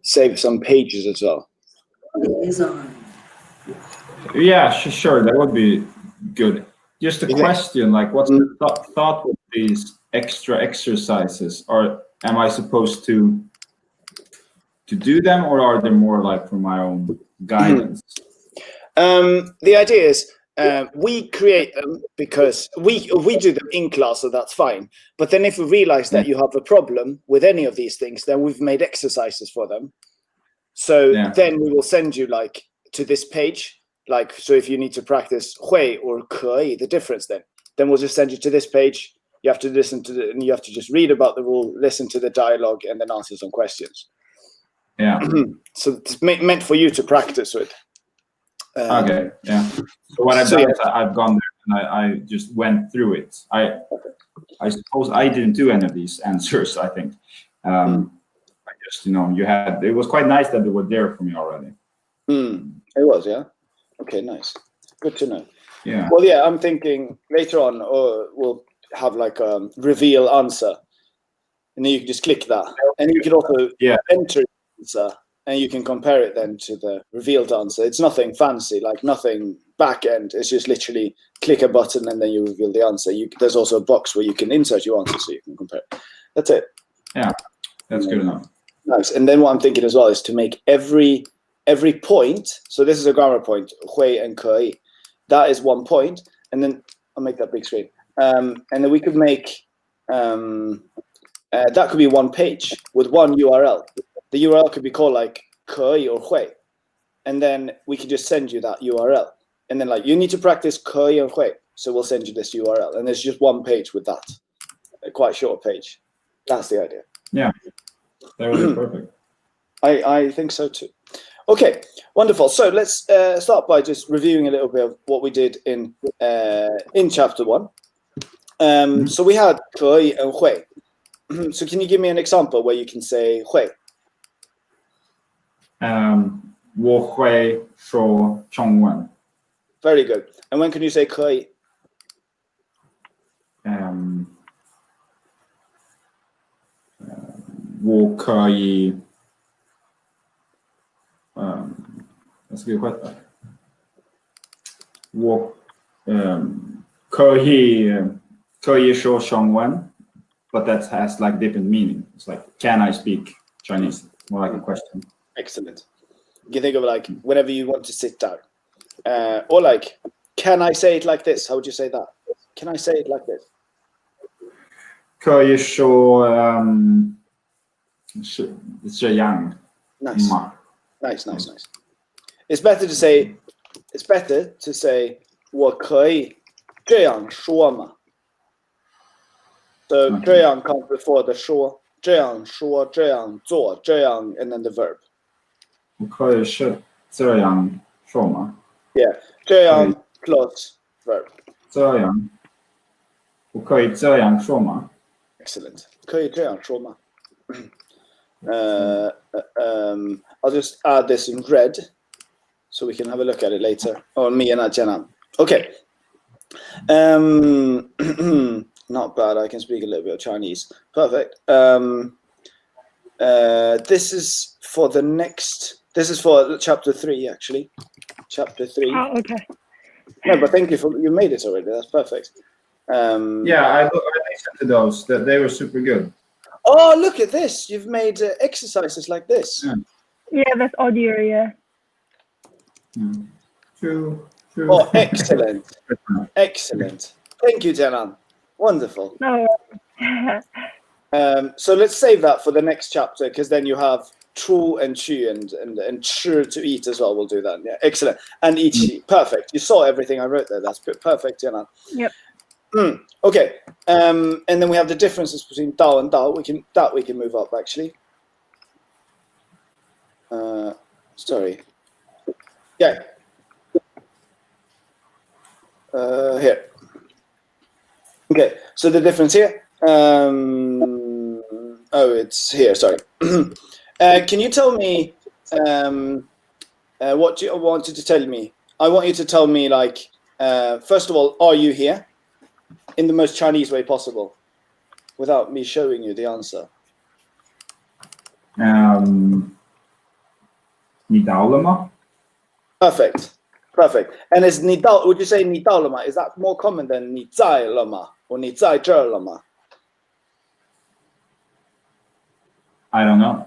save some pages as well. Is on. Yeah, sure. That would be good. Just a question, like what's the thought with these extra exercises? Or am I supposed to do them, or are they more like for my own guidance? The idea is we create them because we do them in class, so that's fine. But then if we realize that you have a problem with any of these things, then we've made exercises for them. So then we will send you like to this page. Like, so if you need to practice 会 or 可以, the difference then we'll just send you to this page. You have to listen to and you have to just read about the rule, listen to the dialogue, and then answer some questions. Yeah. So it's meant for you to practice with. Okay. Yeah. So what I've done is I've gone there and I just went through it. I suppose I didn't do any of these answers. I think. I just it was quite nice that they were there for me already. It was, yeah. Okay, nice. Good to know. Yeah. Well, yeah, I'm thinking later on we'll have like a reveal answer, and then you can just click that, and you can also enter the answer, and you can compare it then to the revealed answer. It's nothing fancy, like nothing back end. It's just literally click a button and then you reveal the answer. There's also a box where you can insert your answer so you can compare. That's it. Yeah, that's good enough. Nice. And then what I'm thinking as well is to make every point. So this is a grammar point, 会 and 可以. That is 1 point, and then I'll make that big screen. And then we could make that could be 1 page with 1 URL. The URL could be called like 可以 or 会, and then we could just send you that URL. And then like you need to practice 可以 and 会, so we'll send you this URL, and there's just 1 page with that, a quite short page. That's the idea. Yeah, that would be perfect. I think so too. Okay, wonderful. So let's start by just reviewing a little bit of what we did in chapter 1. So we had 可以 and 会. So can you give me an example where you can say 会? 我会说中文. Very good. And when can you say 可以? 我可以 that's a good question. 我可以说中文, but that has like different meaning. It's like, can I speak Chinese? More like a question. Excellent. You can think of like whenever you want to sit down, or like, can I say it like this? How would you say that? Can I say it like this? 可以说这样 Nice. 吗? Nice. It's better to say 我可以这样说吗? So 这样 comes before the 说这样说这样做这样 and then the verb. 我可以是这样说吗? Yeah, 这样 plus verb. 这样我可以这样说吗? Excellent. 可以这样说吗? I'll just add this in red so we can have a look at it later. Oh, me and Ajana. Okay. Not bad. I can speak a little bit of Chinese. Perfect. This is for the next. This is for chapter 3, actually. Chapter 3. Oh, okay. No, but thank you you made it already. That's perfect. Yeah, I listened to those. They were super good. Oh, look at this. You've made exercises like this. Yeah, that's audio, yeah. True. Oh, excellent. Excellent. Thank you, Janan. Wonderful. No. So let's save that for the next chapter, because then you have true and chu and chu to eat as well. We'll do that. Yeah, excellent. And ichi. Perfect. You saw everything I wrote there. That's perfect, Janan. Yep. Okay. And then we have the differences between dao and dao. We can move up actually. Sorry. Yeah. Here. Okay. So the difference here. Oh, it's here. Sorry. Can you tell me what you wanted to tell me? I want you to tell me, like, first of all, are you here? In the most Chinese way possible, without me showing you the answer. 你到了吗? Perfect. And is 你到, would you say 你到了吗? Is that more common than 你在了吗? Or 你在这了吗? I don't know.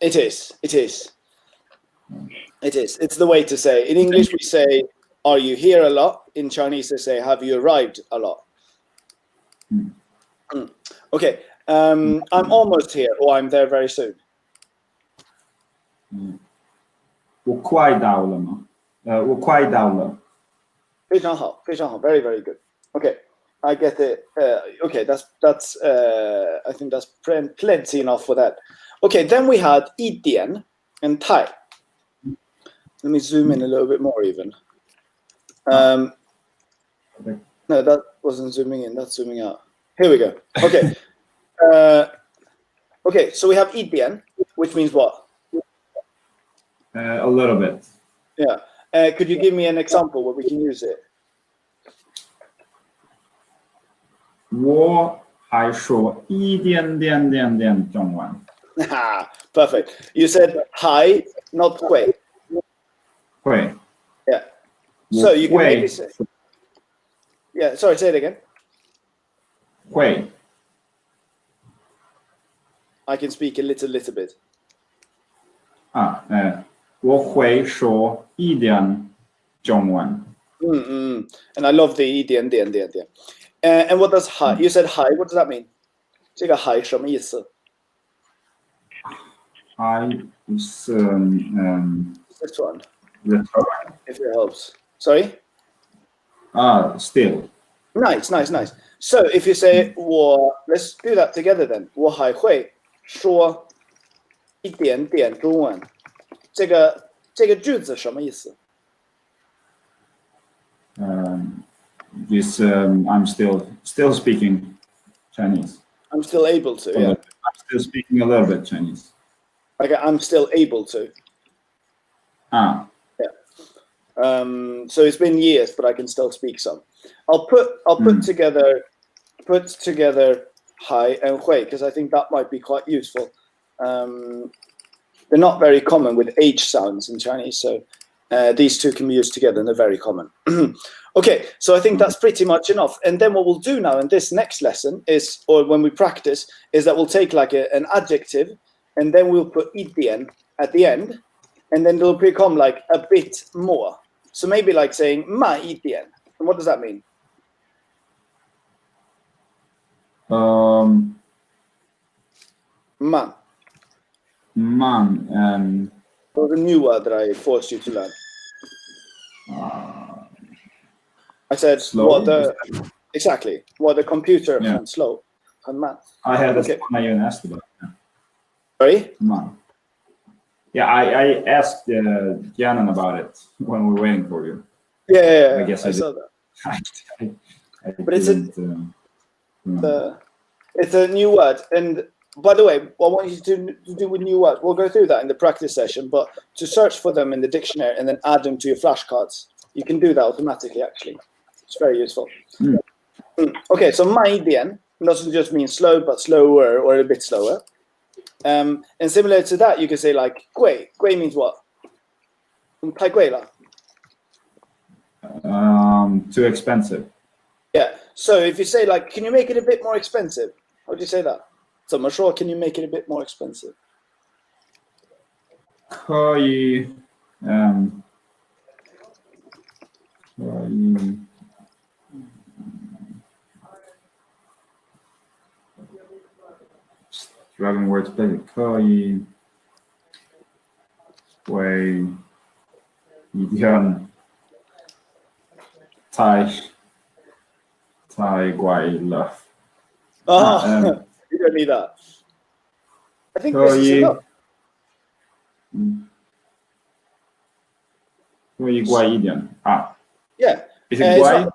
It is. It's the way to say. In English, we say, are you here a lot? In Chinese, they say, have you arrived a lot? Okay. I'm almost here, or I'm there very soon. 我快到了吗? 我快到了。非常好 very, very good. Okay, I get it. Okay, that's I think that's plenty enough for that. Okay, then we had 一点 and 太. Let me zoom in a little bit more even. No, that wasn't zooming in, that's zooming out. Here we go. Okay. Okay, so we have 一点, which means what? A little bit. Yeah. Could you give me an example where we can use it? 我还说一点点中文。Perfect. You said hi, not 会. 会。 Yeah. So you can maybe say. Yeah, sorry, say it again. 会。 I can speak a little bit. 我会说一点中文。And I love the 一点点. And what does hi? You said hi. What does that mean? 这个 hi 什么意思? Hi is This one. return. If it helps. Sorry? Still. Nice. So if you say 我, let's do that together then. 我还会说一点点中文。这个句子什么意思? I'm still speaking Chinese. I'm still able to. Yeah. I'm still speaking a little bit Chinese. Okay, I'm still able to. Yeah. So it's been years, but I can still speak some. I'll put together hai and hui because I think that might be quite useful. They're not very common with H sounds in Chinese, so these two can be used together and they're very common. Okay, so I think that's pretty much enough. And then what we'll do now in this next lesson is, or when we practice, is that we'll take like an adjective and then we'll put 一点 at the end, and then it'll become like a bit more. So maybe like saying 慢一点. And what does that mean? Man. It was a new word that I forced you to learn. I said slow. Exactly what the computer can slow and man. I had a I even asked about. Sorry? Man. Yeah, I asked Janan about it when we were waiting for you. Yeah, I guess I saw that. But it's a new word. And by the way, what I want you to do with new words, we'll go through that in the practice session, but to search for them in the dictionary and then add them to your flashcards, you can do that automatically, actually. It's very useful. Okay, so 慢一点 doesn't just mean slow, but slower or a bit slower. And similar to that, you can say like 贵. 贵 means what? 太贵了. Too expensive. Yeah. So if you say like, can you make it a bit more expensive? How do you say that? 怎么说 can you make it a bit more expensive? 可以struggling words, play 可以为一点太贵了。You don't need that. I think this is enough. 可以贵一点 Yeah. Is it 贵?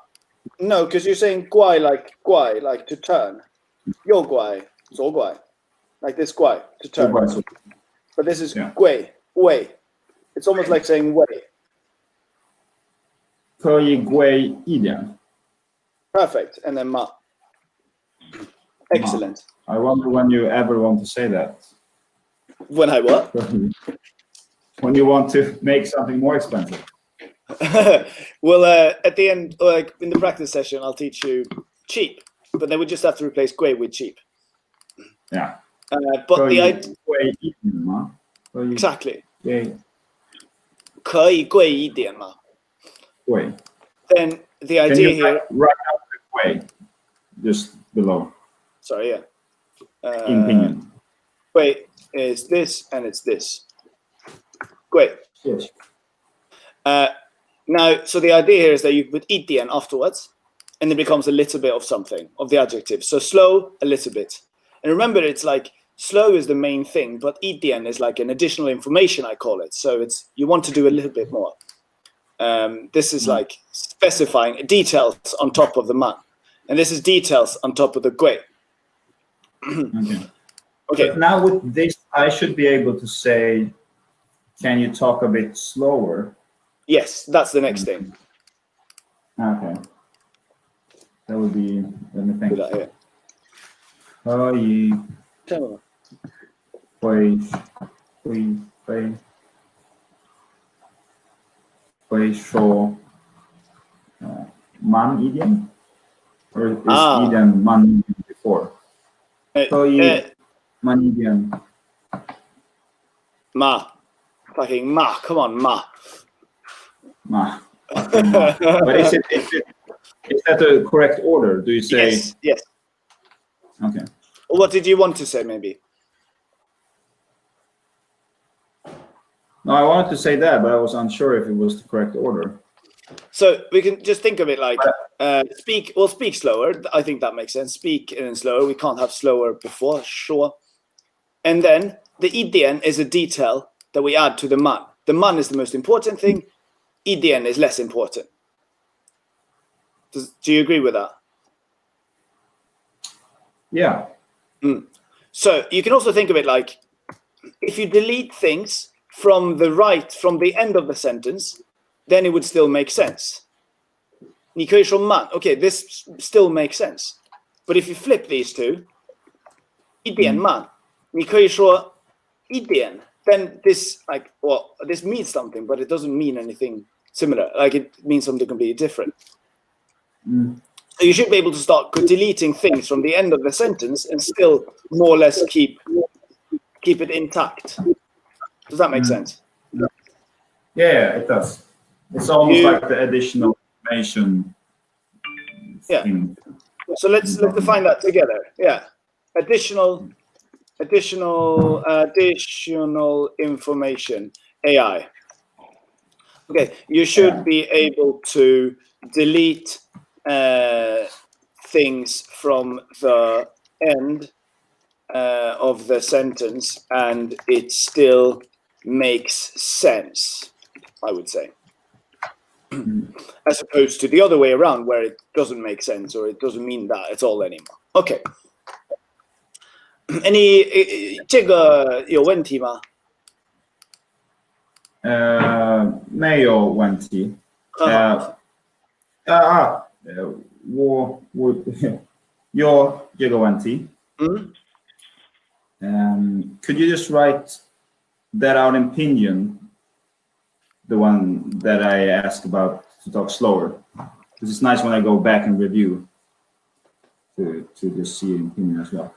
No, because you're saying 怪 like to turn. 右拐, 左拐. Like this 怪 to turn. But this is 贵 way. It's almost like saying way. 可以贵一点. Perfect. And then 慢. Excellent. I wonder when you ever want to say that. When I what? when you want to make something more expensive. Well, at the end, like in the practice session, I'll teach you cheap, but then we just have to replace gui with cheap. Yeah. But the idea, 贵一点吗？ exactly. 贵可以贵一点嘛？贵。 Then the Can idea you here. write out the way just below? Sorry, yeah. In opinion. Wait, is this and it's this. Great. Yes. Now, so the idea here is that you put itien afterwards, and it becomes a little bit of something, of the adjective. So slow, a little bit. And remember, it's like slow is the main thing, but itien is like an additional information, I call it. So it's you want to do a little bit more. This is like specifying details on top of the man. And this is details on top of the gui. Okay. Okay. But now with this, I should be able to say, can you talk a bit slower? Yes, that's the next thing. Okay. That would be, let me Do think. that here. 可以 Tell me. 会说慢一点 or is 一点慢一点 before? 可以慢一点 Ma. Fucking ma. Come on, ma. Ma. But is that the correct order? Do you say? Yes, yes. Okay. What did you want to say, maybe? No, I wanted to say that, but I was unsure if it was the correct order. So we can just think of it like speak slower. I think that makes sense. Speak and then slower. We can't have slower before, sure. And then the idien is a detail that we add to the man. The man is the most important thing. Idien is less important. Do you agree with that? Yeah. So you can also think of it like if you delete things from the end of the sentence, then it would still make sense. 你可以说慢. Okay, this still makes sense. But if you flip these two, 一点慢, 你可以说一点, then this this means something, but it doesn't mean anything similar. Like it means something completely different. So you should be able to start deleting things from the end of the sentence and still more or less keep it intact. Does that make sense? Yeah, it does. It's almost like the additional information. Yeah. thing. So let's define that together. Yeah. Additional information. AI. Okay. You should be able to delete things from the end of the sentence and it still makes sense, I would say. As opposed to the other way around where it doesn't make sense or it doesn't mean that at all anymore. Okay. 这个有问题吗？没有问题。我有这个问题。Could you just write that out in pinyin, the one that I asked about to talk slower? Because it's nice when I go back and review to just see it in pinyin as well.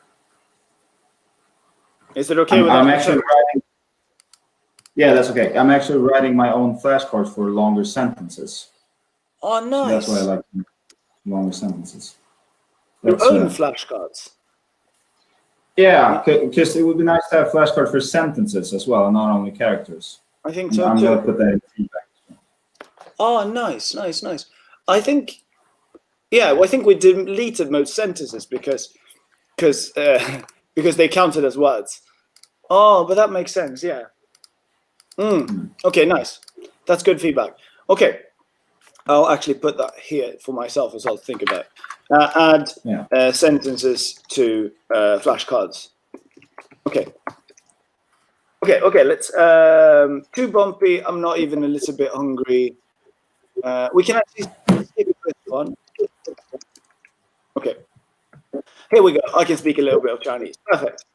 Is it okay with I'm that? actually writing. Yeah, that's okay. I'm actually writing my own flashcards for longer sentences. Oh, nice. That's why I like longer sentences. Your own flashcards. Yeah, because it would be nice to have flashcards for sentences as well, not only characters. I think so I'm too. going to put that in feedback. Oh, nice. I think we deleted most sentences because they counted as words. Oh, but that makes sense. Yeah. Okay, nice. That's good feedback. Okay, I'll actually put that here for myself as well to think about. Add sentences to flashcards. Okay. Let's. Too bumpy. I'm not even a little bit hungry. We can actually skip this one. Okay. Here we go. I can speak a little bit of Chinese. Perfect.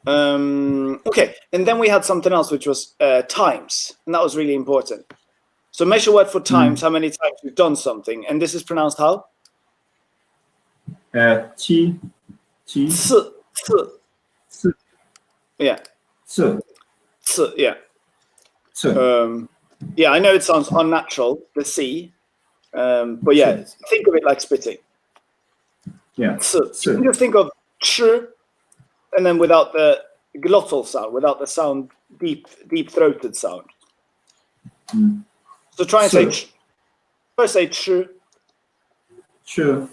Okay, and then we had something else, which was times, and that was really important. So measure word for times, how many times you've done something, and this is pronounced how? 七 次. Yeah. 次 Yeah. 次 Yeah, I know it sounds unnatural, the C, but yeah, think of it like spitting. Yeah. You can just think of ch, and then without the glottal sound, without the sound, deep throated sound. So try and say ch. First say ch, 吃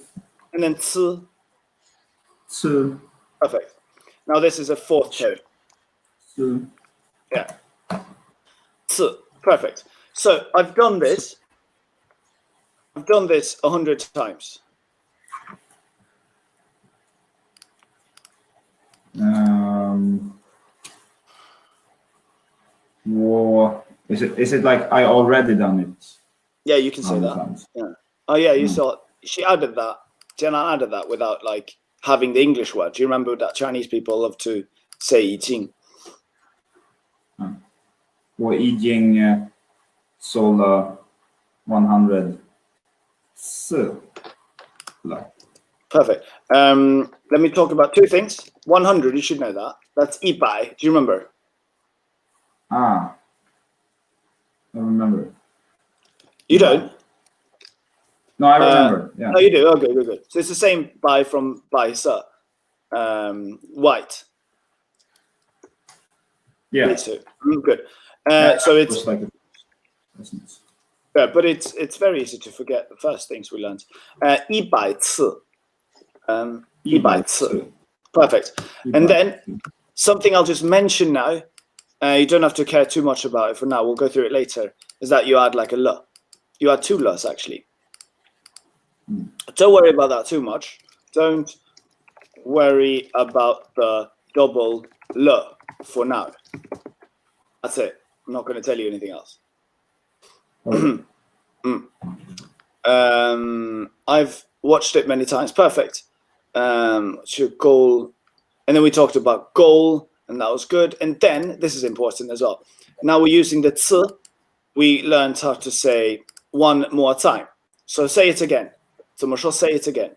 and then c. 吃 Perfect. Now this is a fourth tone. 吃 Yeah. C. Perfect. So I've done this 100 times. Is it like I already done it? Yeah, you can say 100 that. times? Yeah. Oh yeah, you saw she added that. Jenna added that without like having the English word. Do you remember that Chinese people love to say 已经? 我已经说了100次了。 Perfect. Let me talk about two things. 100, you should know that. That's 100. Do you remember? I remember. You don't? No, I remember. Yeah. No, you do. Okay, good. So it's the same by from by sir. White. Yeah. These two. Good. Yeah, So it it's was like yeah, but it's very easy to forget the first things we learned. 100次. 100次. Perfect. And then something I'll just mention now. You don't have to care too much about it for now. We'll go through it later. Is that you add like a l? You add two l's actually. Don't worry about that too much. Don't worry about the double l for now. That's it. I'm not going to tell you anything else. I've watched it many times. Perfect. Your goal, and then we talked about goal, and that was good. And then this is important as well. Now we're using the ts. We learned how to say one more time. So say it again. 怎么说? Say it again.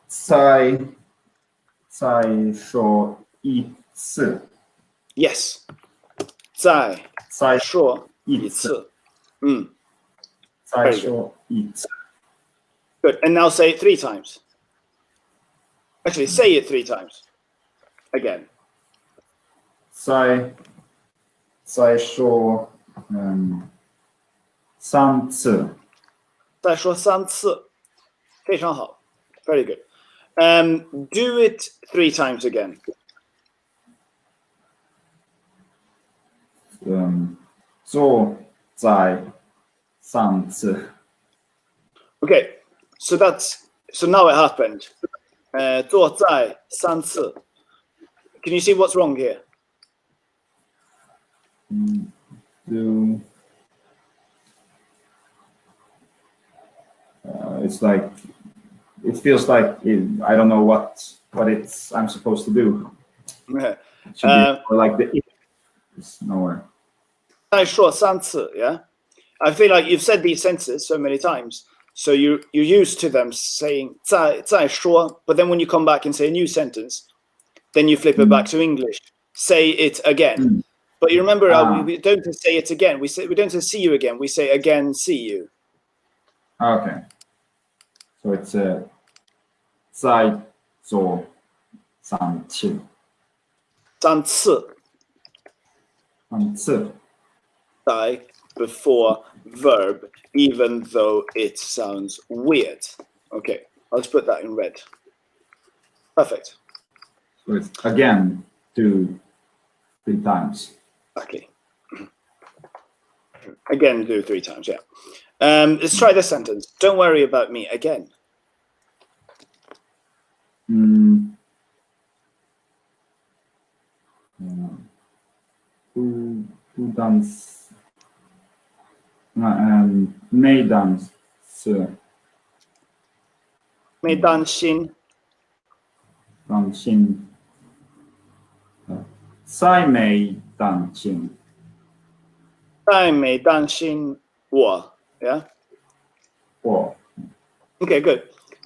再说一次。 Yes. 再说一次. 再说一次。 Good. And now say it 3 times. Actually, say it 3 times. Again. 再说3次。再说3次. 非常好. Very good. Do it 3 times again. 做再3次。 Okay. So now it happened. 做再3次. Can you see what's wrong here? It's like it feels like I don't know what I'm supposed to do. It should be or like the it's nowhere. 再说3次, yeah? I feel like you've said these sentences so many times, so you're used to them saying 再说, but then when you come back and say a new sentence, then you flip it back to English. Say it again. But you remember we don't say it again. We don't say see you again. We say again see you. Okay. So it's 再做3次。 3次. 3次。 Die before verb, even though it sounds weird. Okay, I'll just put that in red. Perfect. So it's again 2 3 times. Exactly. Again, do 3 times, yeah. Let's try this sentence. Don't worry about me again. 不担心，没担心，没担心.当心，在美当心。在没担心我 Yeah. 我 Okay, good.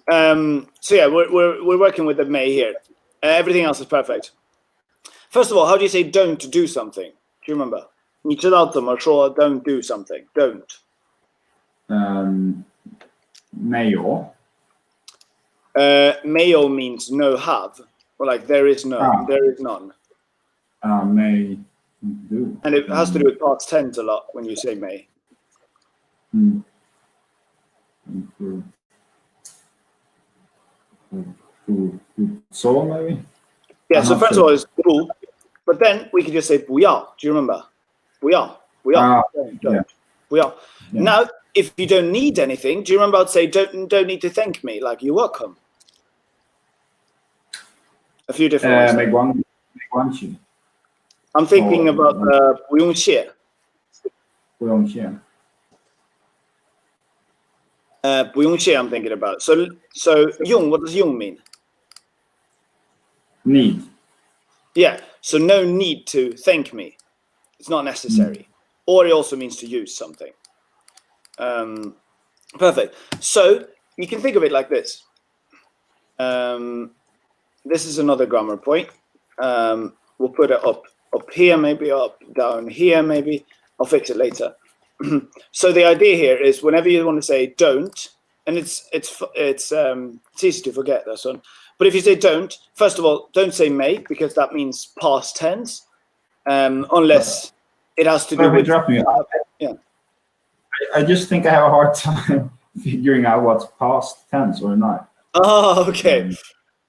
So yeah, we're working with the may here. Everything else is perfect. First of all, how do you say don't do something? Do you remember? 你知道怎么说 don't do something? Don't. 没有。没有 means no have, or like there is no, there is none. May do. And it has to do with past tense a lot when you say may. So maybe? Yeah, I'm so not first sure. of all is 不, but then we could just say 不要. Do you remember? 不要. Don't. Yeah. 不要. Yeah. Now, if you don't need anything, do you remember I'd say don't need to thank me, like you're welcome? A few different ways. 没关系， I'm thinking about 不用谢. 不用谢。不用谢 I'm thinking about. So 用, what does 用 mean? Need. Yeah, so no need to thank me. It's not necessary. Or it also means to use something. Perfect. So you can think of it like this. This is another grammar point. We'll put it up here, maybe up down here, maybe. I'll fix it later. So the idea here is whenever you want to say don't, and it's easy to forget this one. But if you say don't, first of all, don't say may, because that means past tense, unless it has to do with. Me. Yeah. I just think I have a hard time figuring out what's past tense or not. Oh, okay.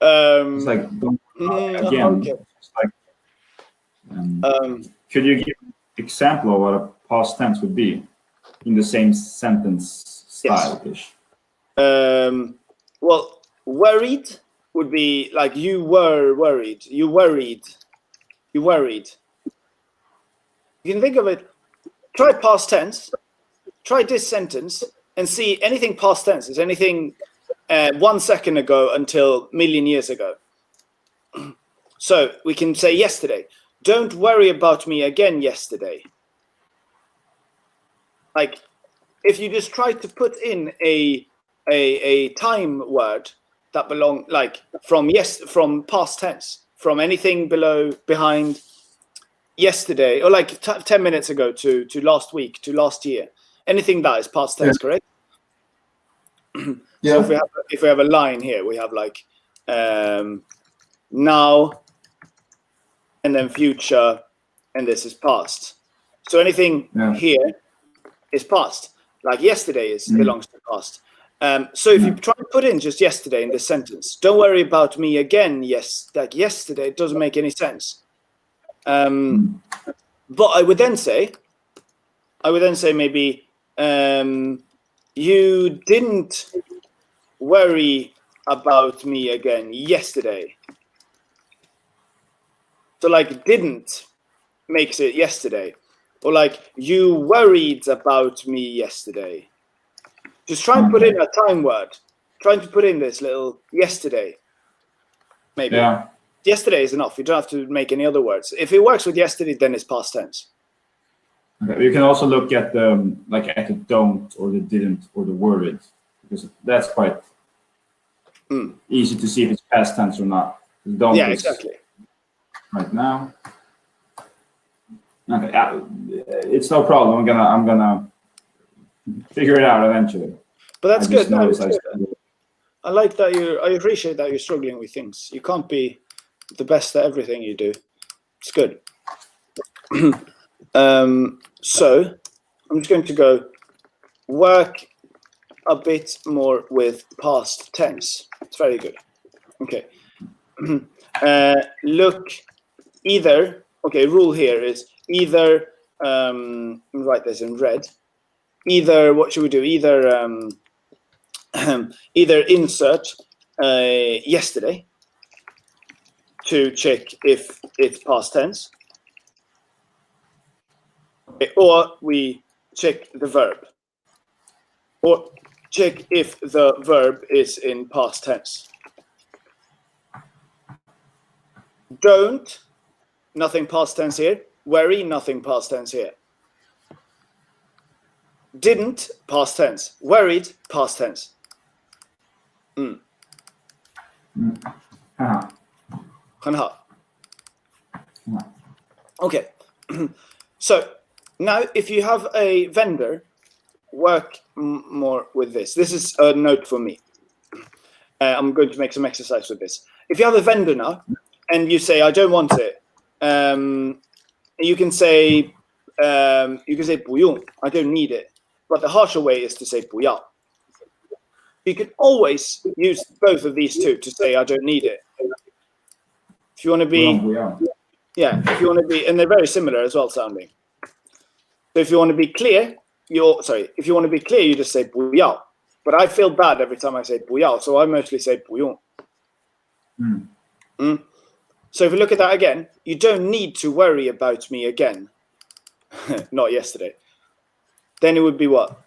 It's like don't again. Okay. It's like, could you give an example of what a past tense would be in the same sentence style-ish? Well, worried would be like you were worried. You worried. You worried. You can think of it. Try past tense. Try this sentence and see anything past tense is anything 1 second ago until a million years ago. So we can say yesterday. Don't worry about me again yesterday. Like if you just try to put in a time word that belong like from past tense, from anything behind yesterday or like 10 minutes ago to last week to last year, anything that is past tense, correct? Yeah. So if we have a line here, we have like now and then future, and this is past. So anything here is past. Like yesterday belongs to past. So if you try to put in just yesterday in this sentence, don't worry about me again. Yes, like yesterday, it doesn't make any sense. But I would then say maybe you didn't worry about me again yesterday. So like didn't makes it yesterday. Or like you worried about me yesterday. Just try and put in a time word. Trying to put in this little yesterday. Maybe. Yeah. Yesterday is enough. You don't have to make any other words. If it works with yesterday, then it's past tense. Okay. You can also look at the at the don't or the didn't or the worried, because that's quite easy to see if it's past tense or not. Don't yeah, exactly. Right now. Okay, it's no problem. I'm gonna figure it out eventually. But that's good. No, good. I like that I appreciate that you're struggling with things. You can't be the best at everything you do. It's good. So I'm just going to go work a bit more with past tense. It's very good. Okay. Look either. Okay, rule here is either. Write this in red. Either what should we do? Either either insert yesterday to check if it's past tense, or we check the verb, or check if the verb is in past tense. Don't, nothing past tense here. Worry, nothing past tense here. Didn't, past tense. Worried, past tense.很好. Okay. So now if you have a vendor, work more with this. This is a note for me. I'm going to make some exercise with this. If you have a vendor now and you say, I don't want it, you can say 不用, I don't need it. But the harsher way is to say 不要. You can always use both of these two to say I don't need it. If you want to be, if you want to be, and they're very similar as well sounding. So if you want to be clear, if you want to be clear, you just say 不要. But I feel bad every time I say 不要, so I mostly say 不用. So if you look at that again, you don't need to worry about me again. Not yesterday. Then it would be what?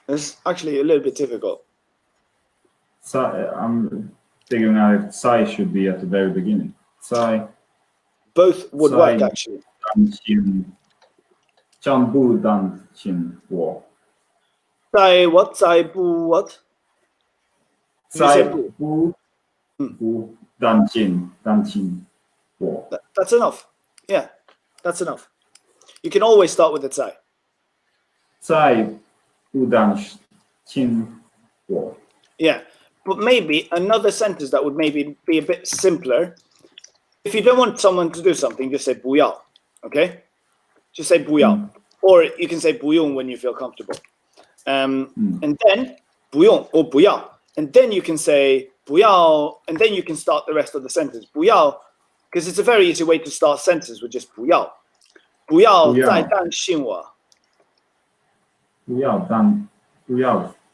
It's actually a little bit difficult. So I'm figuring out if Tsai should be at the very beginning. Tsai. Both would work actually. 将不担心我。在what? 在不 what? 在不担心我。That's enough. Yeah, that's enough. You can always start with the 在. 在不担心我。 Yeah, but maybe another sentence that would maybe be a bit simpler. If you don't want someone to do something, just say 不要. Okay? Just say 不要. Or you can say 不用 when you feel comfortable. And then 不用 or 不要. And then you can say 不要, and then you can start the rest of the sentence. 不要, because it's a very easy way to start sentences with just 不要. 不要再担心我. 不要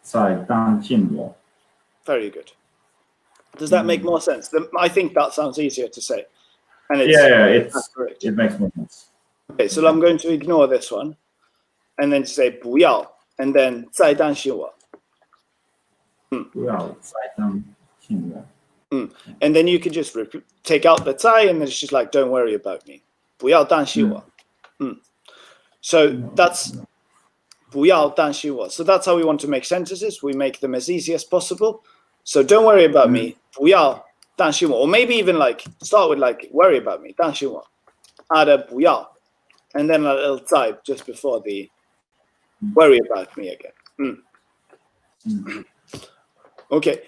再担心我. Very good. Does that make more sense? I think that sounds easier to say. And it's, it makes more sense. Okay, so I'm going to ignore this one and then say 不要 and then 再担心我. 不要再担心我. And then you can just take out the 再 and then it's just like, don't worry about me. 不要担心我. So that's 不要担心我. So that's how we want to make sentences. We make them as easy as possible. So don't worry about me. 不要担心我. Or maybe even like start with like worry about me. 担心我. Add a 不要. And then a little 在 just before the worry about me again. Okay.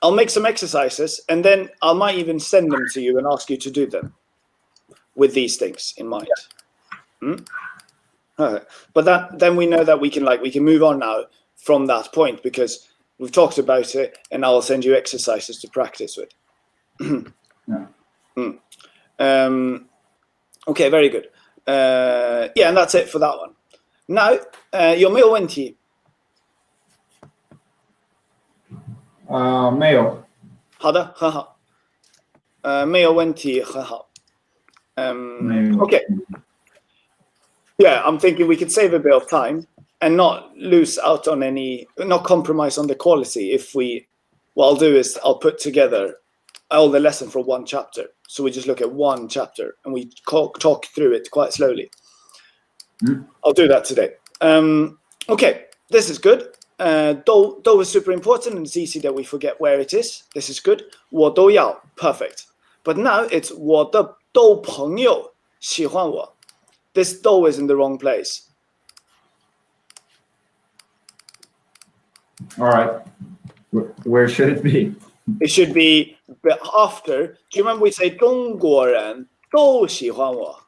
I'll make some exercises and then I might even send them to you and ask you to do them with these things in mind. But then we know that we can move on now from that point because we've talked about it and I'll send you exercises to practice with. Okay, very good. Yeah, and that's it for that one. Now, 有没有问题? 没有。好的，很好。没有问题，很好。Okay. Yeah, I'm thinking we could save a bit of time and not lose out on not compromise on the quality. What I'll do is I'll put together all the lesson for one chapter. So we just look at one chapter and we talk through it quite slowly. I'll do that today. Okay, this is good. Do is super important and it's easy that we forget where it is. This is good. 我都要, perfect. But now it's 我的都朋友喜欢我. This do is in the wrong place. All right. Where should it be? It should be after. Do you remember we say 中国人都喜欢我?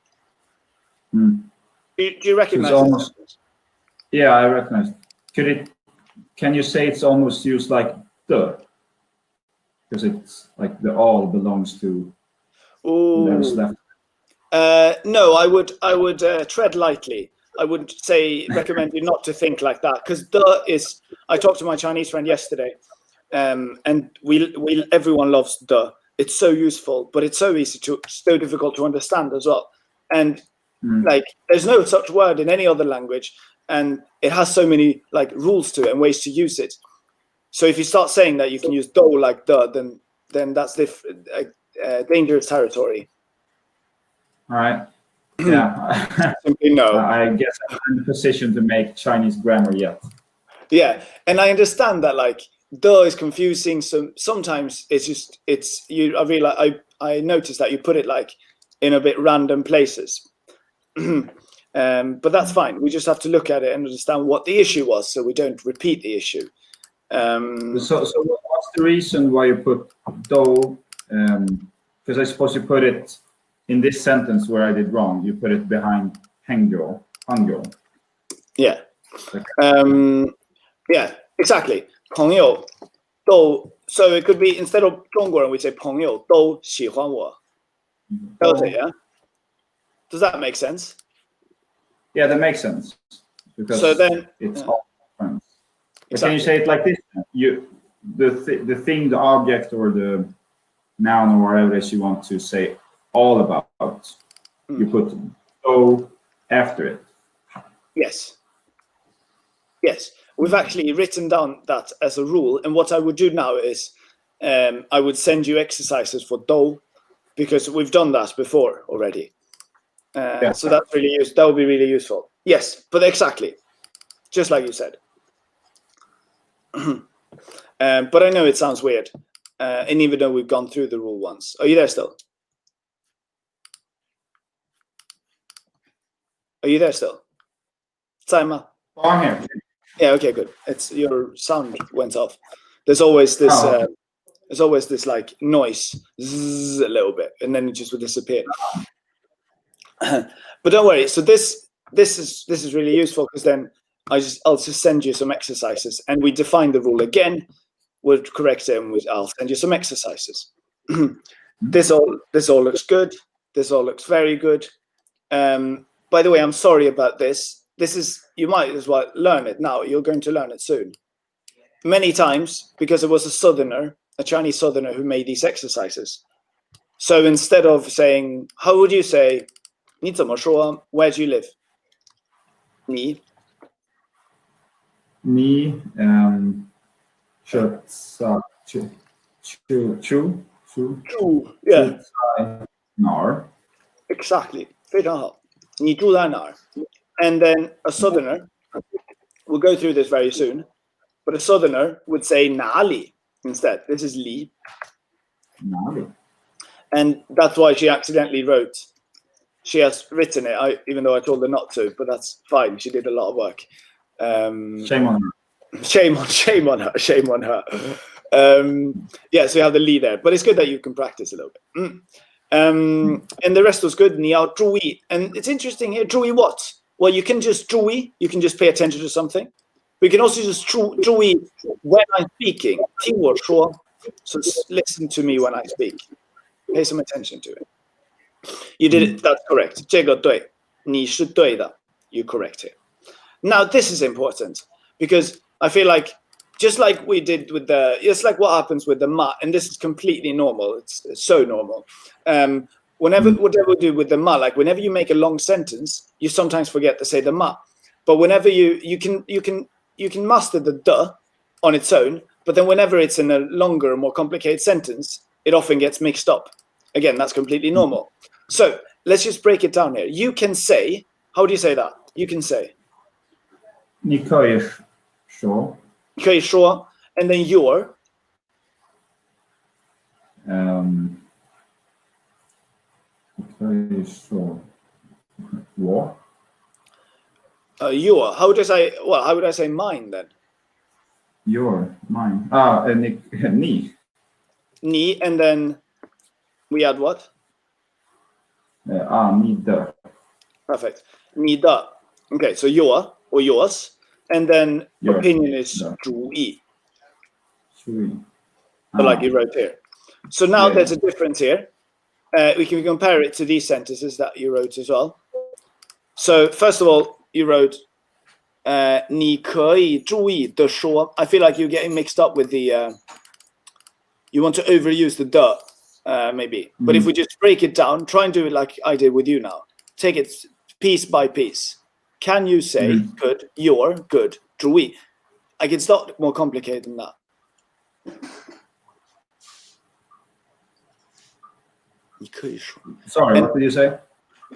Do you recognize this? Yeah, I recognize. Can you say it's almost used like the? Because it's like the all belongs to whoever's left. No, I would tread lightly. I would recommend you not to think like that because the is. I talked to my Chinese friend yesterday, and everyone loves the. It's so useful, but it's so difficult to understand as well. And like, there's no such word in any other language and it has so many like rules to it and ways to use it. So if you start saying that you can use do like the, then that's dangerous territory. All right. Yeah. Simply no. I guess I'm in a position to make Chinese grammar yet. Yeah, and I understand that like the is confusing. Sometimes I realize I noticed that you put it like in a bit random places. But that's fine. We just have to look at it and understand what the issue was, so we don't repeat the issue. So what's the reason why you put do? Because I suppose you put it in this sentence where I did wrong. You put it behind hangyo. Yeah. Okay. Yeah, exactly. 朋友都 so it could be instead of 中国人 we say 朋友都喜欢我. Yeah? Does that make sense? Yeah, that makes sense. Because so then it's all friends. But Exactly. can you say it like this? The thing, the object, or the noun, or whatever it is you want to say all about, you put do after it. Yes. Yes. We've actually written down that as a rule. And what I would do now is I would send you exercises for do, because we've done that before already. So that's that would be really useful. Yes, but exactly. Just like you said. But I know it sounds weird. And even though we've gone through the rule once. Are you there still? Are you there still? Timer. Oh, I'm here. Yeah, okay, good. It's your sound went off. There's always this like noise, zzz, a little bit, and then it just would disappear. But don't worry. So this is really useful, because then I'll just send you some exercises, and we define the rule again. We'll correct it, and I'll send you some exercises. This all looks good. This all looks very good. By the way, I'm sorry about this. You might as well learn it now. You're going to learn it soon. Many times, because it was a Chinese southerner who made these exercises. So instead of saying, how would you say, 你怎么说, where do you live? 你 yeah. Nar. Exactly. 非常好. 你住在哪儿? And then a southerner, we'll go through this very soon, but a southerner would say 哪里 instead. This is li. 哪里? And that's why she accidentally wrote. She has written it, even though I told her not to, but that's fine. She did a lot of work. Shame on her. Shame on her. Shame on her. Yeah, so you have the li there, but it's good that you can practice a little bit. And the rest was good. 你要注意. And it's interesting here. 注意 what? Well, you can just 注意. You can just pay attention to something. We can also just 注意 when I'm speaking. 听我说. So listen to me when I speak. Pay some attention to it. You did it. That's correct. 这个对. 你是对的. You correct it. Now this is important, because I feel like just like we did with it's like what happens with the ma, and this is completely normal. It's so normal. Whatever we do with the ma, like whenever you make a long sentence, you sometimes forget to say the ma. But whenever you can master the the on its own, but then whenever it's in a longer, more complicated sentence, it often gets mixed up. Again, that's completely normal. So let's just break it down here. You can say, how do you say that? You can say 你可以说. 可以说, and then your. 可以说我. Your. How would I say mine then? Your, mine. Ni. Ni, and then we add what? Ni de. Perfect. Ni de. Okay, so your or yours, and then Yours. opinion is Yeah. 主意. 注意. So like you wrote here. So now Yeah. there's a difference here. We can compare it to these sentences that you wrote as well. So first of all, you wrote 你可以注意的说. I feel like you're getting mixed up with the you want to overuse the the maybe. But if we just break it down, try and do it like I did with you now. Take it piece by piece. Can you say good, your, good, 主意? Like, it's not more complicated than that. Sorry, what did you say?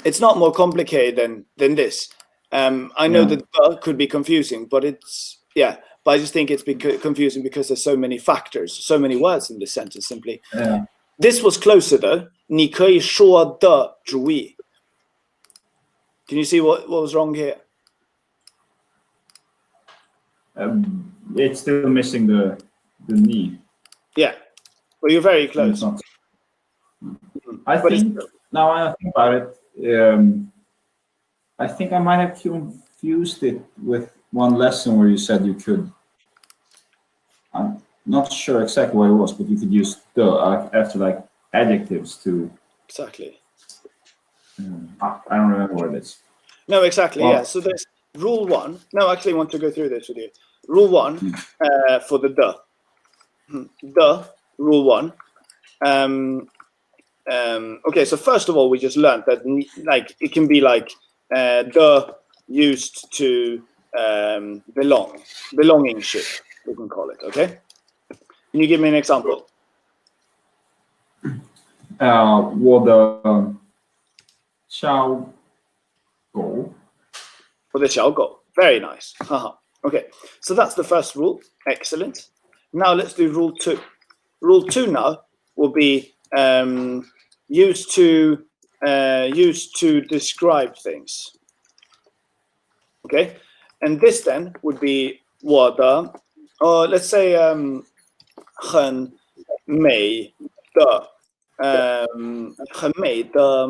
It's not more complicated than this. I know that could be confusing, but it's, yeah, but I just think it's confusing because there's so many factors, so many words in this sentence simply. Yeah. This was closer though. 你可以说的主意. Can you see what was wrong here? It's still missing the knee. Yeah, well, you're very close. I think, now I think about it, I think I might have confused it with one lesson where you said you could, I'm not sure exactly what it was, but you could use the after like adjectives to. Exactly. I don't remember what it is. No, exactly, Well, yeah. So there's rule 1. No, I actually want to go through this with you. Rule 1 for the the. The, rule 1. Okay, so first of all, we just learned that like it can be like the used to belongingship, we can call it, okay? Can you give me an example? 我的小狗 For the 小狗. Very nice. Okay, so that's the first rule. Excellent. Now let's do rule 2. Rule 2 now will be used to describe things. Okay, and this then would be 我的, or let's say 很美的, 很美的,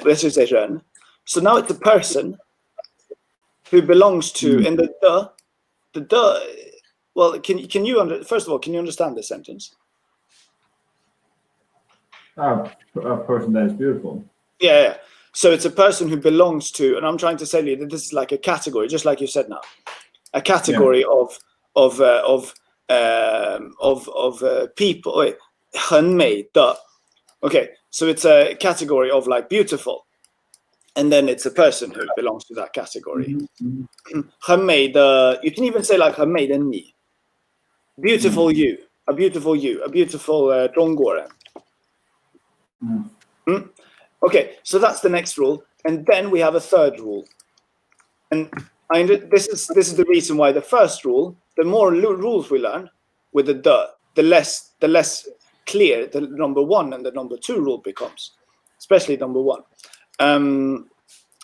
let's just say 人. So now it's a person who belongs to, and the well, can you first of all, can you understand this sentence? A person that is beautiful. Yeah. So it's a person who belongs to, and I'm trying to tell you that this is like a category, just like you said now, a category of people. Wait, 很美的. Okay, so it's a category of like beautiful, and then it's a person who belongs to that category. 很美的, you can even say like 很美的你. Beautiful you, a beautiful you, a beautiful 中国人. Okay, so that's the next rule, and then we have a third rule, and this is the reason why the first rule, the more rules we learn with the less clear the number 1 and the number 2 rule becomes, especially number 1.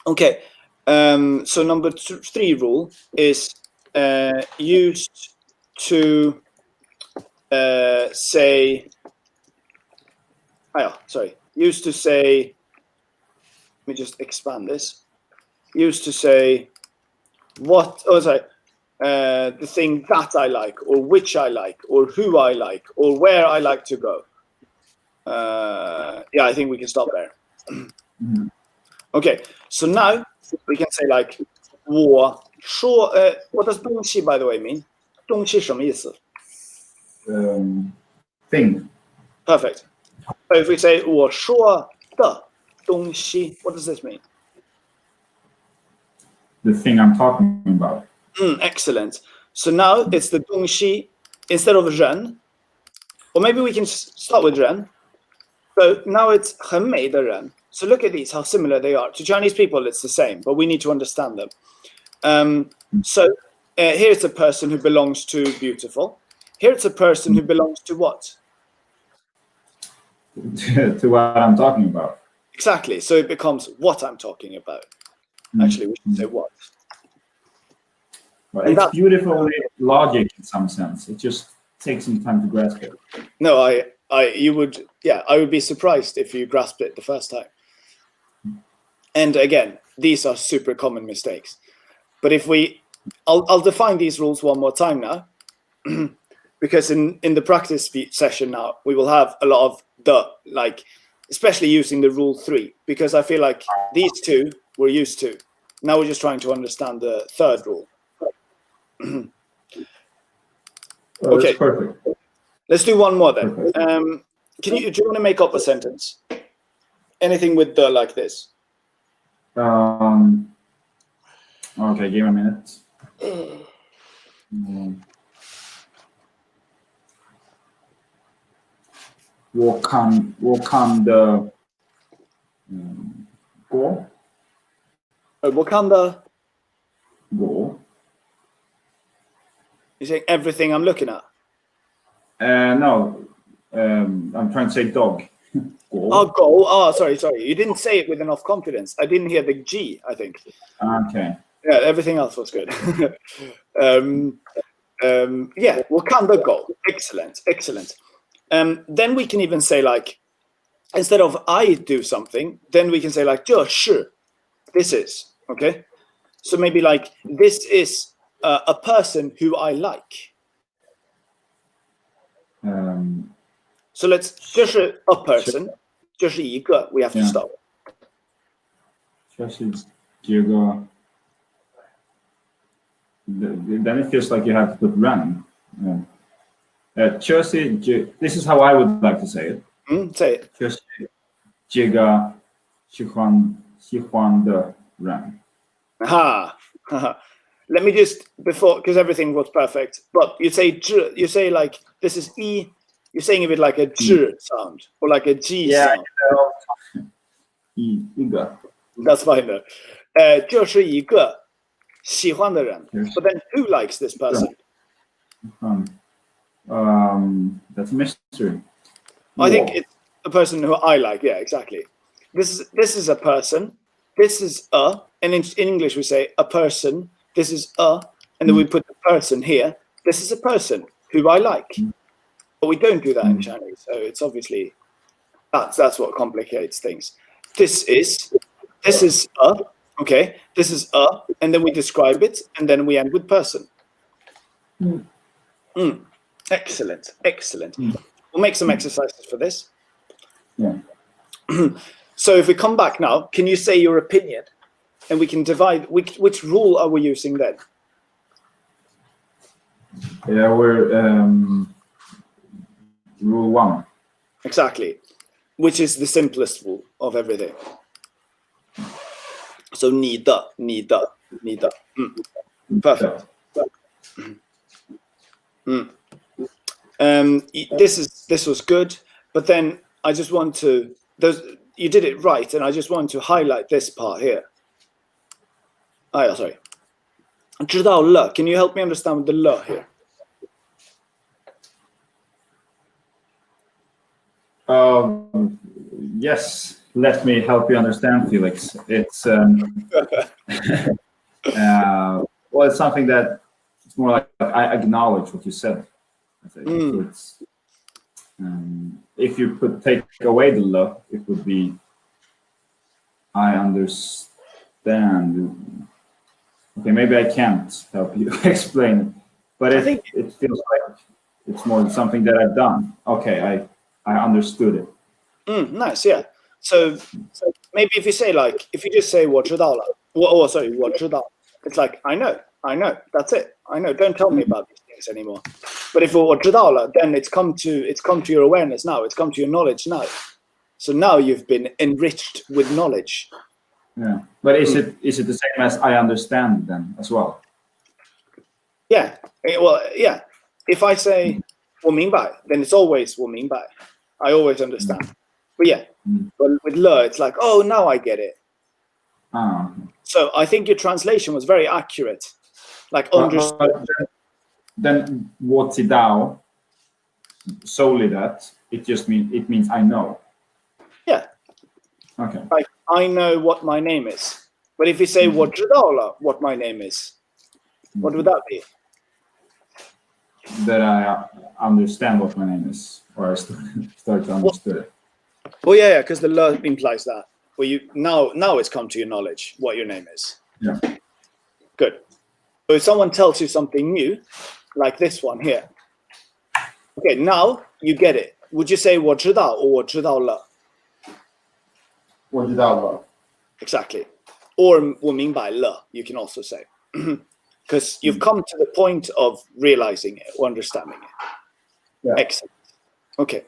Okay, so number 3 rule is used to say. Used to say. Let me just expand this. Used to say what? Oh, sorry. The thing that I like, or which I like, or who I like, or where I like to go. Yeah, I think we can stop there. Okay, so now we can say like 我说 what does 东西 by the way mean? 东西什么意思? Thing. Perfect. So if we say 我说的东西, what does this mean? The thing I'm talking about. Excellent. So now it's the 东西 instead of 人, or maybe we can start with 人. So now it's 很美的人. So look at these, how similar they are. To Chinese people, it's the same, but we need to understand them. So here it's a person who belongs to beautiful. Here it's a person who belongs to what? To what I'm talking about. Exactly. So it becomes what I'm talking about. Actually, we should say what. Well, it's beautiful logic in some sense. It just takes some time to grasp it. No, I would be surprised if you grasped it the first time. And again, these are super common mistakes. But if I'll define these rules one more time now, because in the practice session now, we will have a lot of especially using the rule 3, because I feel like these 2 we're used to. Now we're just trying to understand the third rule. Okay, perfect. Let's do one more then. Do you want to make up a sentence? Anything with the like this? Okay, give me a minute. What can the gå? Wakanda. Gå. You're saying everything I'm looking at. No, I'm trying to say dog. Gå. Oh, go. Oh, sorry. You didn't say it with enough confidence. I didn't hear the G, I think. Okay. Yeah, everything else was good. Yeah, Wakanda go. Excellent. Then we can even say like, instead of I do something, then we can say like, 这是, this is, okay? So maybe like, this is a person who I like. So let's, 这是 a person, 这是一个, we have to Yeah. start. 这是这个 Then it feels like you have to put run. This is how I would like to say it. Say it. 就是这个喜欢的人。 Aha. Let me just, before, because everything was perfect, but you say like, this is E, you're saying a bit like a G sound, or like a G sound. 一个 That's fine though. 这是一个喜欢的人. But then who likes this person? That's a mystery. I think it's a person who I like. Yeah, exactly. This is a person. This is a, and in English we say a person. This is a, and then we put the person here. This is a person who I like. But we don't do that in Chinese, so it's obviously that's what complicates things. This is a, okay. This is a, and then we describe it, and then we end with person. Excellent. We'll make some exercises for this. Yeah. So if we come back now, can you say your opinion? And we can divide, which rule are we using then? Yeah, we're rule 1. Exactly. Which is the simplest rule of everything. So 你的. Perfect. This was good, but then I just want to, you did it right, and I just want to highlight this part here. Oh, yeah, sorry. 知道了. Can you help me understand the 了 here? Yes, let me help you understand, Felix. It's well, it's something that it's more like I acknowledge what you said. I think. So it's, if you could take away the love, it would be I understand. Okay, maybe I can't help you explain it, but it feels like it's more something that I've done. Okay, I understood it. Nice, yeah. So maybe if you say like, if you just say 我知道了, or sorry, 我知道, it's like I know, that's it. I know. Don't tell me about these things anymore. But if 我知道了, then it's come to your awareness now. It's come to your knowledge now. So now you've been enriched with knowledge. Yeah, but is it the same as I understand then as well? Yeah. Well, yeah. If I say 我明白, then it's always 我明白. I always understand. But yeah, but with 了, it's like, oh, now I get it. So I think your translation was very accurate. Like understood. Then what's it now? Solely that it means I know. Yeah. Okay. Like I know what my name is. But if you say 我知道了 what my name is, what would that be? That I understand what my name is, or I start to understand it. Well, yeah, because the 了 implies that. Well, you now it's come to your knowledge what your name is. Yeah. Good. So if someone tells you something new, like this one here, okay, now you get it. Would you say 我知道 or 我知道了? 我知道了. Exactly. Or 我明白了, you can also say. Because you've come to the point of realizing it or understanding it. Yeah. Excellent. Okay.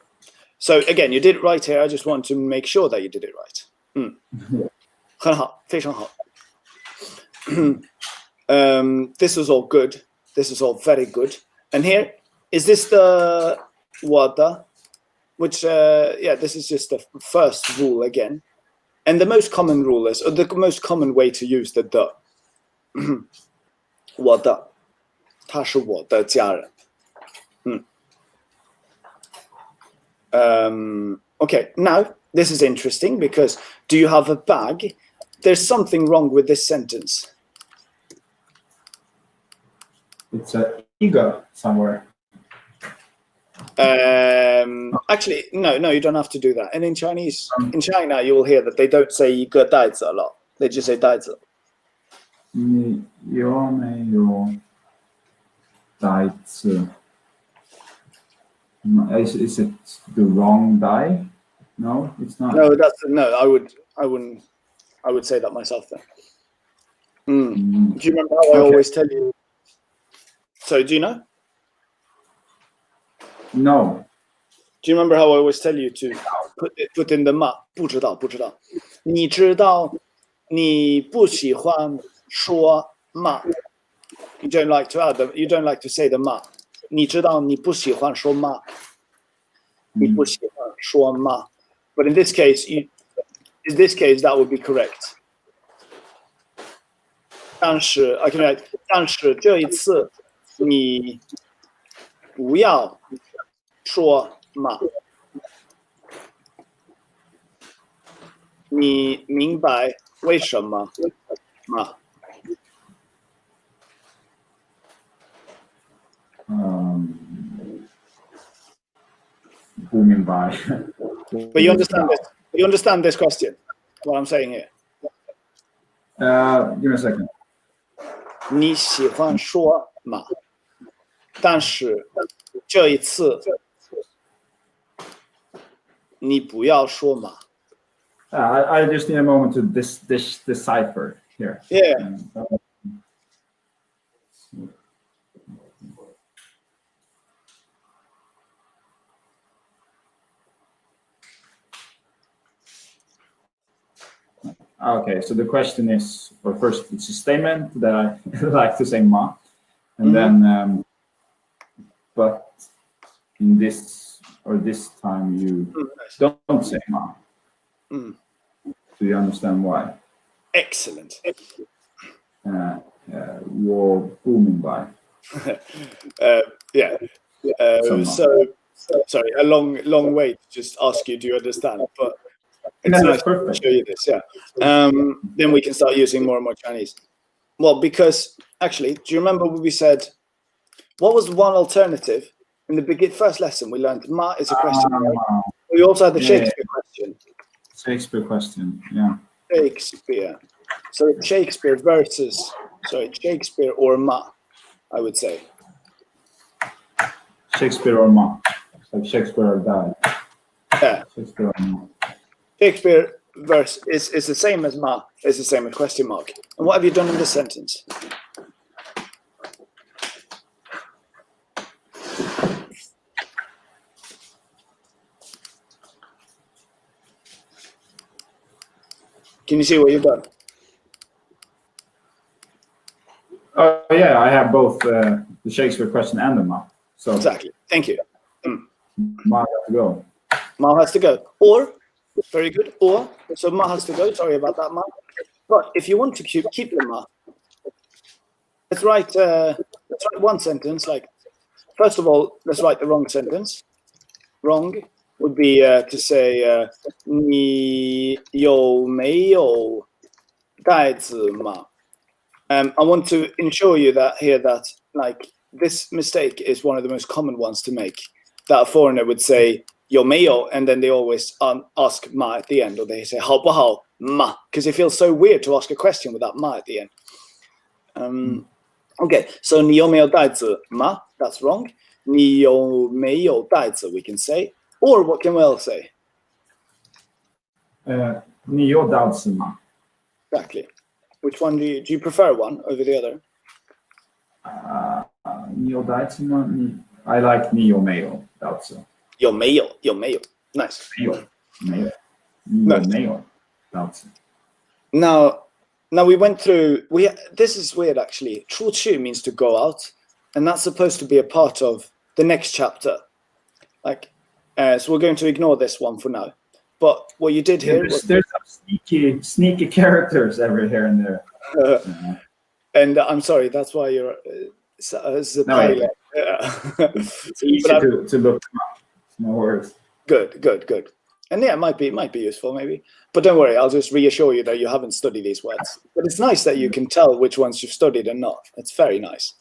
So again, you did it right here. I just want to make sure that you did it right. 很好，非常好。This was all good. This is all very good. And here, is this the wada? Which, yeah, this is just the first rule again. And the most common rule is, or the most common way to use the 我的，他是我的家人。Okay, now this is interesting because do you have a bag? There's something wrong with this sentence. It's a ego somewhere. Actually, no, you don't have to do that. And in Chinese, in China, you will hear that they don't say 一个袋子 a lot. They just say 袋子。你有没有袋子？ Is it the wrong die? No, it's not. No, I would say that myself then. Do you remember how I always tell you? So, do you know? No. Do you remember how I always tell you to put in the ma? 不知道。你知道你不喜欢说ma? You don't like to add them. You don't like to say the ma. 你知道你不喜欢说ma? 你不喜欢说ma? But in this case, that would be correct. 但是 I can write. 但是这一次你不要说ma. 你明白为什么吗？不明白。 But you understand this? You understand this question? What I'm saying here? Give me a second. 你喜欢说嘛？但是这一次你不要说嘛。I just need a moment to decipher here. Yeah. Okay, so the question is, or first, it's a statement that I like to say ma, and then, but in this time you don't say ma. Do you understand why? Excellent. 我不明白。 Yeah. So, sorry, a long way to just ask you, do you understand? But it's No, nice that's perfect. to show you this, yeah. Then we can start using more and more Chinese. Well, because actually, do you remember what we said? What was one alternative in the first lesson? We learned ma is a question, right? We also had the Shakespeare question. Shakespeare question, yeah. Shakespeare. So it's Shakespeare or ma, I would say. Shakespeare or ma. Like Shakespeare or die. Yeah. Shakespeare or ma. Shakespeare verse is the same as ma, is the same as question mark. And what have you done in this sentence? Can you see what you've done? Oh yeah, I have both the Shakespeare question and the ma. So Exactly. Thank you. ma has to go. Ma has to go. Or, very good. Or, so ma has to go. Sorry about that, ma. But if you want to keep the ma, let's write one sentence. Like, first of all, let's write the wrong sentence. Wrong would be to say 你有没有袋子吗? I want to ensure you that like this mistake is one of the most common ones to make. That a foreigner would say 有没有 and then they always ask ma at the end, or they say 好不好 ma, because it feels so weird to ask a question without ma at the end. Okay, so 你有没有袋子吗? That's wrong. 你有没有袋子 we can say. Or what can we all say? 你有袋子吗? Exactly. Which one do you prefer one over the other? 你有袋子吗? I like 你有没有袋子. 有没有 Nice. 没有袋子. Now we went through. This is weird actually. 出去 means to go out, and that's supposed to be a part of the next chapter. Like, so we're going to ignore this one for now. But what you did here was there's some sneaky characters every here and there. And I'm sorry, that's why you're a pilot. It's easy to look up. No worries. Good. And yeah, it might be useful maybe. But don't worry, I'll just reassure you that you haven't studied these words. But it's nice that you can tell which ones you've studied and not. It's very nice.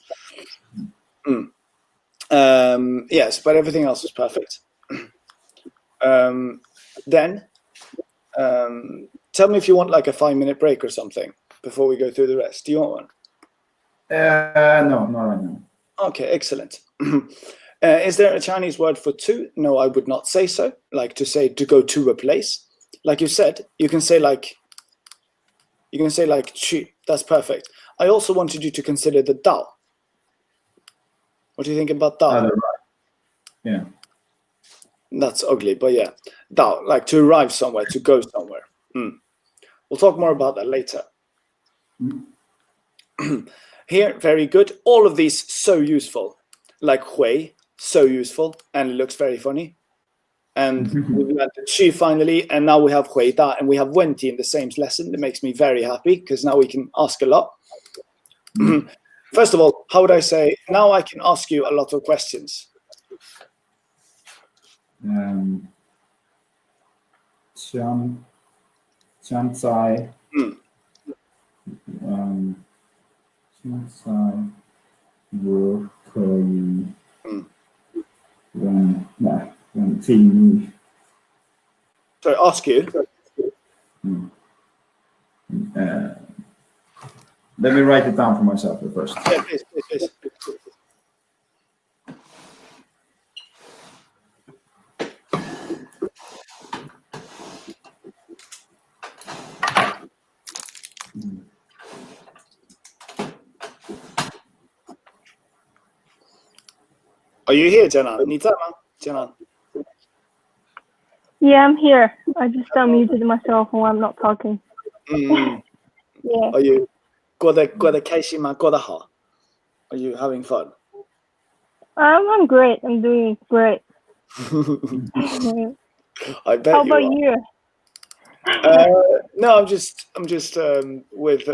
Yes, but everything else is perfect. Then, tell me if you want like a 5-minute break or something before we go through the rest. Do you want one? No, not right now. Okay, excellent. Is there a Chinese word for to? No, I would not say so. Like to say to go to a place. Like you said, you can say like chi. That's perfect. I also wanted you to consider the dao. What do you think about dao? Right. Yeah. That's ugly, but yeah. Dao, like to arrive somewhere, to go somewhere. We'll talk more about that later. Here, very good. All of these so useful. Like hui, so useful, and it looks very funny. And we've got the qi finally, and now we have hui da, and we have wenti in the same lesson. That makes me very happy, because now we can ask a lot. First of all, how would I say, now I can ask you a lot of questions. Qian Zai. Qian Zai 我可以问题你 Sorry, ask you. Let me write it down for myself first. Yeah, please. Are you here, Jianan? 你在吗, Jianan? Yeah, I'm here. I just muted myself when I'm not talking. Yeah. Are you 过得开心吗? 过得好? Are you having fun? I'm great. I'm doing great. I bet. How about you? No, I'm just with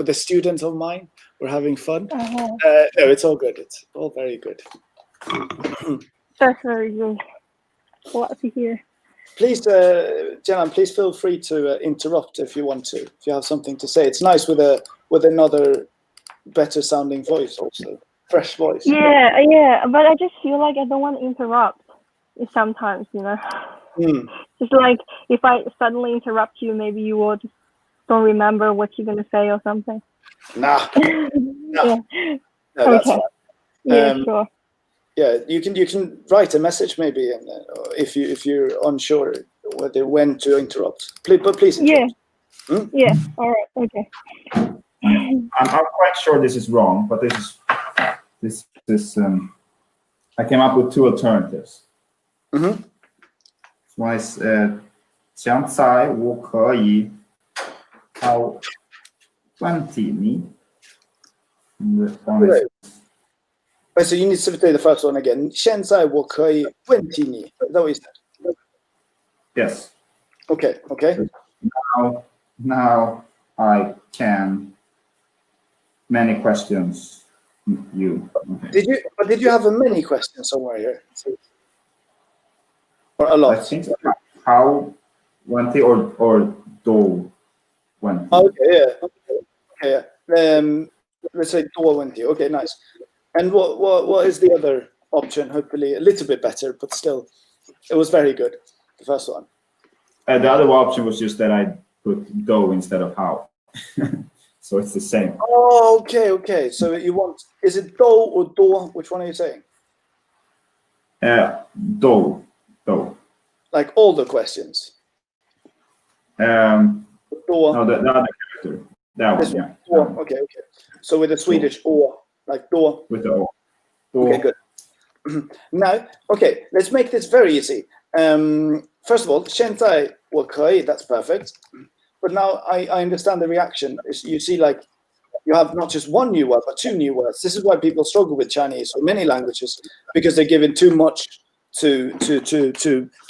a student of mine. We're having fun. No, it's all good. It's all very good. That's very good. Glad to hear. Please, Jianan, please feel free to interrupt if you want to. If you have something to say, it's nice with another better sounding voice, also fresh voice. Yeah, but I just feel like I don't want to interrupt. Sometimes, Just like if I suddenly interrupt you, maybe you will just don't remember what you're gonna say or something. Nah. Yeah. No, that's fine. Yeah, sure. Yeah, you can write a message maybe, and if you're unsure when to interrupt, please. Interrupt. Yeah. All right. Okay. I'm quite sure this is wrong, but this I came up with two alternatives. One is 现在我可以好问题你。So you need to say the first one again. 现在我可以问题你. Is that what you said? Yes. Okay. Now I can many questions you. Okay. Did you have many questions somewhere here? Or a lot? I think how went it or do went. Okay, yeah. Let's say do went. Okay, nice. And what is the other option? Hopefully a little bit better, but still, it was very good. The first one. The other option was just that I put do instead of how. So it's the same. Oh, okay. So you want, is it do or do? Which one are you saying? Do. Like all the questions. No, the other character. That one, yeah. Okay. So with the Swedish or, like do. With the o. Okay, good. Now, okay, let's make this very easy. First of all, 现在我可以, that's perfect. but now I understand the reaction. You see, like, you have not just one new word, but two new words. This is why people struggle with Chinese or many languages, because they're given too much to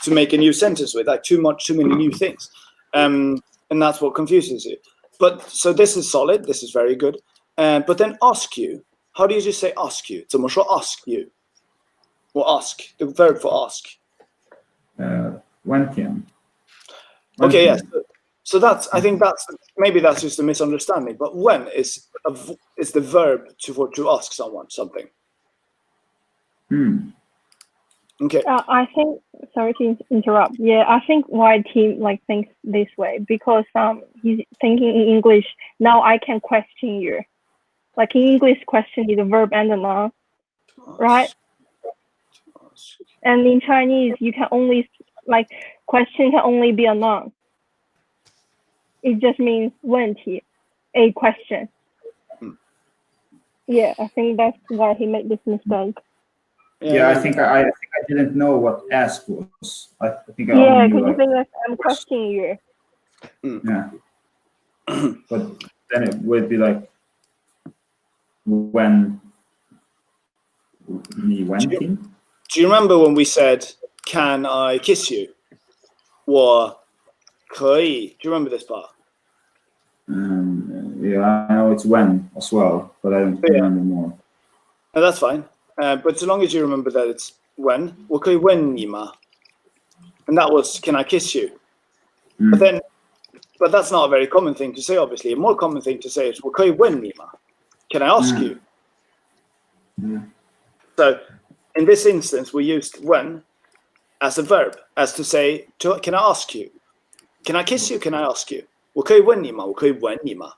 make a new sentence with, like too many new things, and that's what confuses you. But so this is solid. This is very good. But then ask you. How do you just say ask you? 怎么说 ask you? Or ask, the verb for ask. 问天. Okay, yes. So that's, I think maybe that's just a misunderstanding. But when is the verb to ask someone something. Okay. I think, sorry to interrupt. Yeah, I think why Tim like thinks this way, because he's thinking in English. Now I can question you. Like in English, question is a verb and a noun, right? And in Chinese, you can only, like, question can only be a noun. It just means 问题, a question. Yeah, I think that's why he made this mistake. Yeah, I think I didn't know what ask was. I think I yeah, only because knew, you think like, I'm questioning you. Yeah. But then it would be like when me went. Do you remember when we said, can I kiss you? 我可以. Do you remember this part? Yeah, I know it's when as well, but I don't remember more. No, that's fine. But so long as you remember that it's when, 我可以问你吗? And that was, can I kiss you? But that's not a very common thing to say, obviously. A more common thing to say is, 我可以问你吗? Can I ask you? So in this instance, we used when as a verb, as to say, can I ask you? Can I kiss you? Can I ask you? 我可以问你吗? 我可以吻你吗?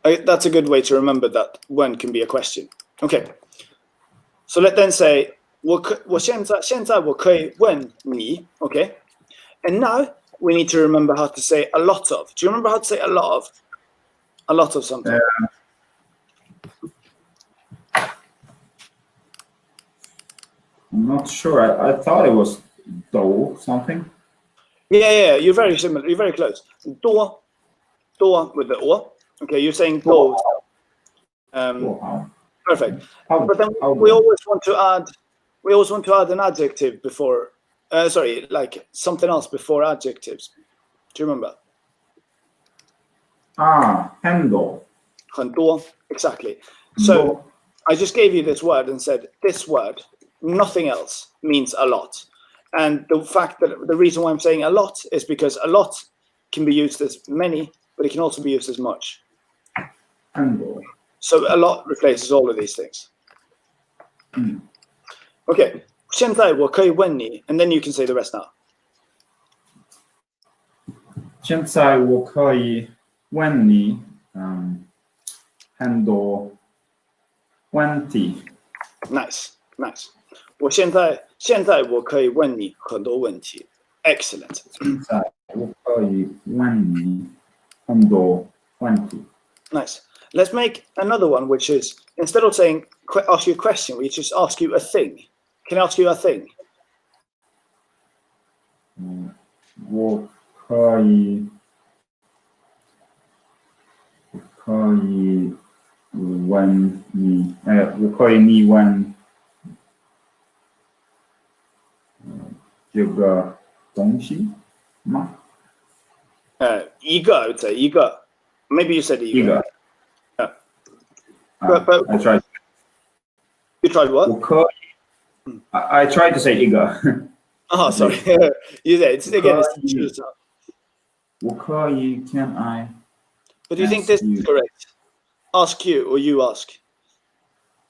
That's a good way to remember that when can be a question. Okay. So let then say, 现在我可以问你, okay? And now we need to remember how to say a lot of. Do you remember how to say a lot of? A lot of something. I'm not sure. I thought it was do something. Yeah, you're very similar. You're very close. 多 with the o. Okay, you're saying 多. Perfect. But then we always want to add an adjective before. Sorry, like something else before adjectives. Do you remember? Handle. 很多, exactly. So I just gave you this word and said this word, nothing else, means a lot. And the reason why I'm saying a lot is because a lot can be used as many, but it can also be used as much. Handle. So a lot replaces all of these things. Okay. 现在我可以问你, and then you can say the rest now. 现在我可以问你很多问题. Nice. 现在我可以问你很多问题. Excellent. 现在我可以问你很多问题. Nice. Let's make another one, which is, instead of saying ask you a question, we just ask you a thing. Can I ask you a thing? 我可以问你，我可以你问这个东西吗？一个, I would say, 一个. Maybe you said 一个. Yeah. But I tried. You tried what? 我可以. I tried to say 一个. Oh, sorry. You said it's again. It's 我可以 can I? But do you think this is correct? Ask you or you ask?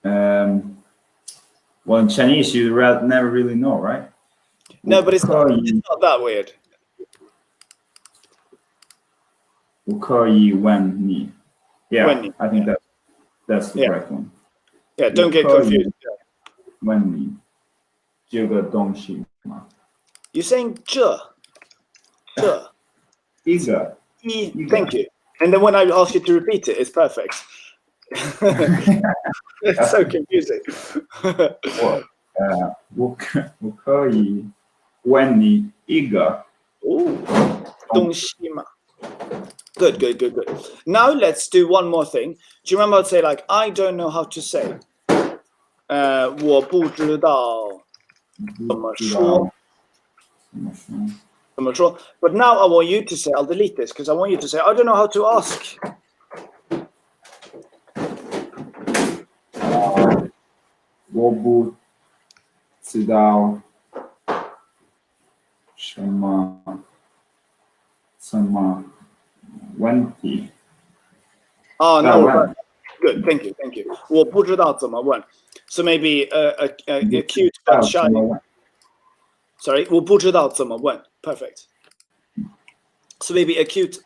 Well, in Chinese, you never really know, right? No, but it's not that weird. 我可以问你. Yeah, 问你. I think that's the correct one. Yeah, don't get confused. 问你这个东西吗? You're saying 这. 一个. Thank you. And then when I ask you to repeat it, it's perfect. It's so confusing. 我可以问你一个 Ooh, 东西嘛. Good. Now let's do one more thing. Do you remember I'd say like I don't know how to say? 我不知道怎么说。But now I want you to say, I'll delete this because I want you to say, I don't know how to ask. 我不知道什么问题。Oh, no. Good. Thank you. 我不知道怎么问. So maybe a cute but shy. Sorry, 我不知道怎么问. Perfect. So maybe a cute